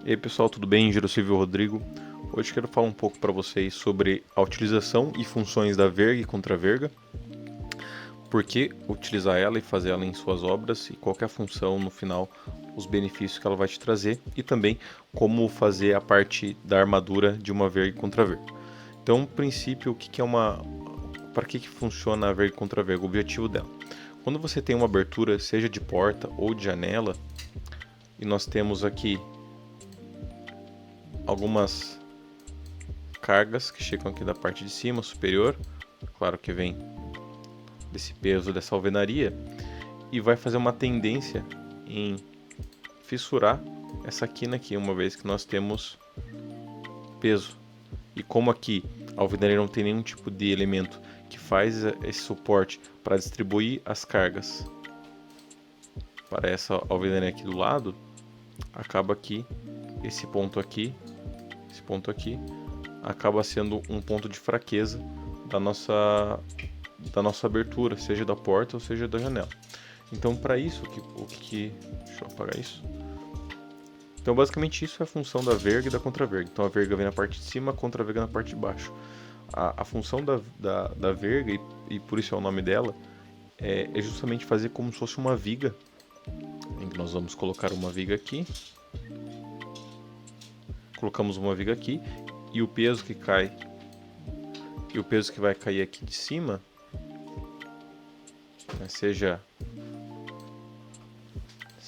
E aí pessoal, tudo bem? Giro Silvio Rodrigo. Hoje quero falar um pouco para vocês sobre a utilização e funções da verga e contraverga, por que utilizar ela e fazer ela em suas obras e qual é a função no final, os benefícios que ela vai te trazer e também como fazer a parte da armadura de uma verga e contraverga. Então, no princípio, para que funciona a verga e contraverga? O objetivo dela. Quando você tem uma abertura, seja de porta ou de janela, e nós temos aqui algumas cargas que chegam aqui da parte de cima, superior, claro que vem desse peso dessa alvenaria, e vai fazer uma tendência em fissurar essa quina aqui, uma vez que nós temos peso. E como aqui a alvenaria não tem nenhum tipo de elemento que faz esse suporte para distribuir as cargas para essa alvenaria aqui do lado, acaba que esse ponto aqui acaba sendo um ponto de fraqueza da nossa abertura, seja da porta ou seja da janela. Então, para isso, deixa eu apagar isso. Então, basicamente, isso é a função da verga e da contraverga. Então, a verga vem na parte de cima, a contraverga na parte de baixo. A função da verga, e por isso é o nome dela, é justamente fazer como se fosse uma viga. Em que nós vamos colocar uma viga aqui. Colocamos uma viga aqui, e o peso que cai, e o peso que vai cair aqui de cima, né, seja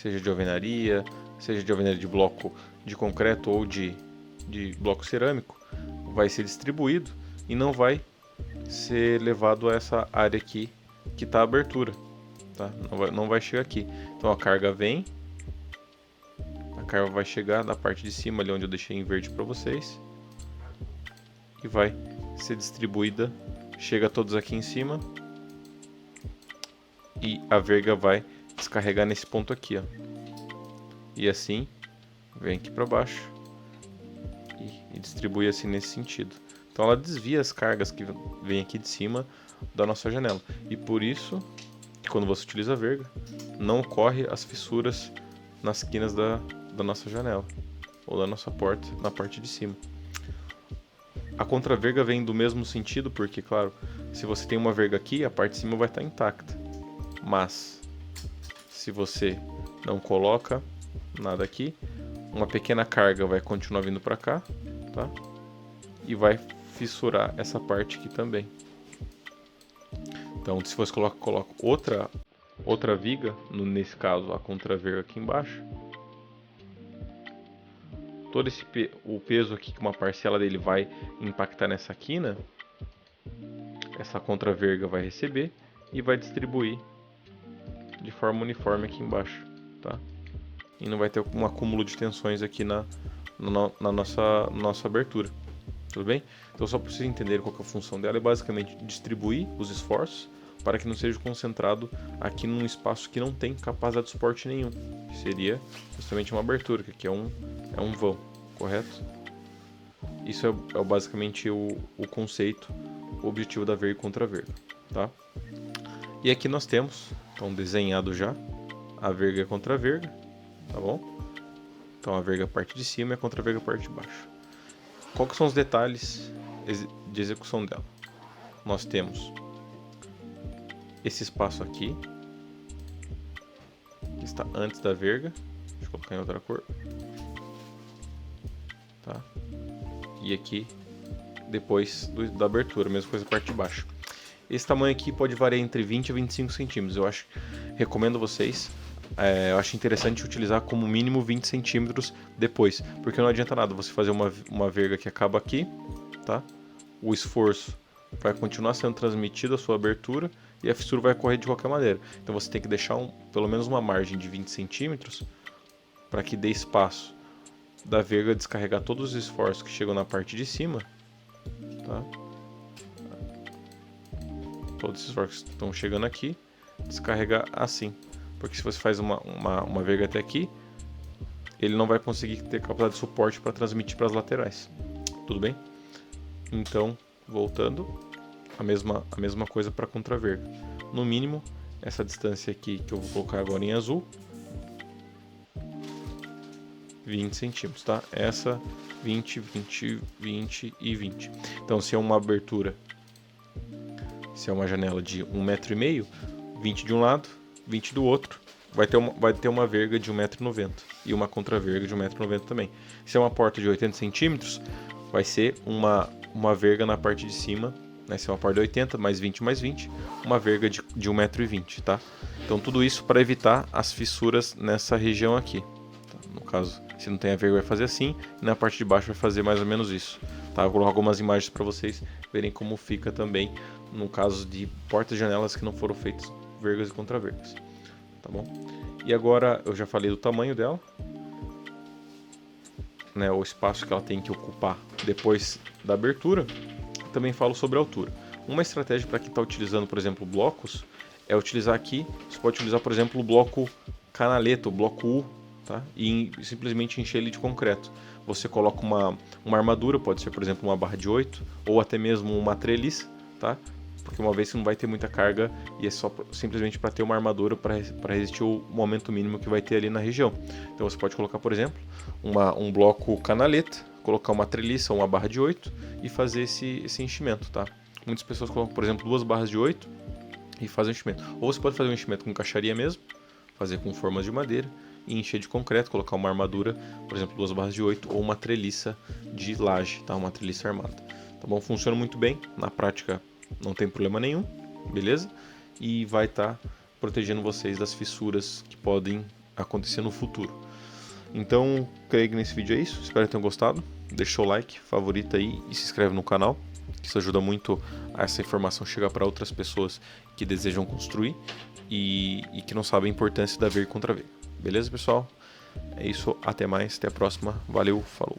de alvenaria, seja de alvenaria de bloco de concreto ou de bloco cerâmico, vai ser distribuído e não vai ser levado a essa área aqui que está a abertura, tá? Não vai chegar aqui. Então a carga vem, a carga vai chegar na parte de cima, ali onde eu deixei em verde para vocês, e vai ser distribuída, chega todos aqui em cima, e a verga vai descarregar nesse ponto aqui, ó. E assim vem aqui para baixo e distribui assim nesse sentido. Então ela desvia as cargas que vem aqui de cima da nossa janela. E por isso que quando você utiliza a verga, não ocorre as fissuras nas quinas da nossa janela ou da nossa porta na parte de cima. A contraverga vem do mesmo sentido, porque claro, se você tem uma verga aqui, a parte de cima vai estar intacta. Mas se você não coloca nada aqui, uma pequena carga vai continuar vindo para cá, tá? E vai fissurar essa parte aqui também. Então, se você coloca outra viga, nesse caso a contraverga aqui embaixo, todo o peso aqui, que uma parcela dele vai impactar nessa quina, essa contraverga vai receber e vai distribuir de forma uniforme aqui embaixo, tá? E não vai ter um acúmulo de tensões aqui na nossa abertura, tudo bem? Então, só para vocês entenderem qual que é a função dela, é basicamente distribuir os esforços para que não seja concentrado aqui num espaço que não tem capacidade de suporte nenhum, que seria justamente uma abertura, que aqui é um vão, correto? Isso é basicamente o conceito, o objetivo da verga e contraverga, tá? E aqui nós temos, então desenhado já, a verga e a contraverga, tá bom? Então a verga é a parte de cima e a contraverga é a parte de baixo. Quais que são os detalhes de execução dela? Nós temos esse espaço aqui, que está antes da verga, deixa eu colocar em outra cor, tá? E aqui depois da abertura, mesma coisa a parte de baixo. Esse tamanho aqui pode variar entre 20 a 25 centímetros. Recomendo vocês, eu acho interessante utilizar como mínimo 20 centímetros depois, porque não adianta nada você fazer uma verga que acaba aqui, tá? O esforço vai continuar sendo transmitido à sua abertura e a fissura vai correr de qualquer maneira. Então você tem que deixar pelo menos uma margem de 20 centímetros para que dê espaço da verga descarregar todos os esforços que chegam na parte de cima, tá? Todos esses esforços que estão chegando aqui, descarregar assim, porque se você faz uma verga até aqui, ele não vai conseguir ter capacidade de suporte para transmitir para as laterais, tudo bem? Então, voltando, a mesma coisa para a contraverga. No mínimo, essa distância aqui que eu vou colocar agora em azul, 20 centímetros, tá? Essa 20, 20, 20 e 20. Então, se é uma abertura, se é uma janela de 1,5 m, 20 de um lado, 20 do outro, vai ter uma verga de 1,90 m e uma contraverga de 1,90 m também. Se é uma porta de 80 centímetros, vai ser uma verga na parte de cima, né? Se é uma porta de 80, mais 20 mais 20, uma verga de 1,20 m, tá? Então, tudo isso para evitar as fissuras nessa região aqui. No caso, se não tem a verga, vai fazer assim, e na parte de baixo vai fazer mais ou menos isso. Tá? Eu vou colocar algumas imagens para vocês verem como fica também no caso de portas e janelas que não foram feitas vergas e contravergas. Tá bom? E agora eu já falei do tamanho dela, né, o espaço que ela tem que ocupar depois da abertura. Também falo sobre a altura. Uma estratégia para quem está utilizando, por exemplo, blocos, é utilizar aqui, você pode utilizar, por exemplo, o bloco canaleta, o bloco U, tá? E simplesmente encher ele de concreto. Você coloca uma armadura, pode ser, por exemplo, uma barra de 8, ou até mesmo uma treliça, tá? Porque uma vez que não vai ter muita carga e é só simplesmente para ter uma armadura para resistir o momento mínimo que vai ter ali na região. Então você pode colocar, por exemplo, um bloco canaleta, colocar uma treliça ou uma barra de 8 e fazer esse enchimento, tá? Muitas pessoas colocam, por exemplo, 2 barras de 8 e fazem o enchimento. Ou você pode fazer um enchimento com caixaria mesmo, fazer com formas de madeira e encher de concreto, colocar uma armadura, por exemplo, 2 barras de 8 ou uma treliça de laje, tá? Uma treliça armada. Tá bom? Funciona muito bem, na prática não tem problema nenhum, beleza? E vai estar protegendo vocês das fissuras que podem acontecer no futuro. Então, creio que nesse vídeo é isso. Espero que tenham gostado. Deixa o like, favorita aí e se inscreve no canal. Isso ajuda muito a essa informação chegar para outras pessoas que desejam construir e que não sabem a importância da verga contra verga. Beleza, pessoal? É isso. Até mais. Até a próxima. Valeu. Falou.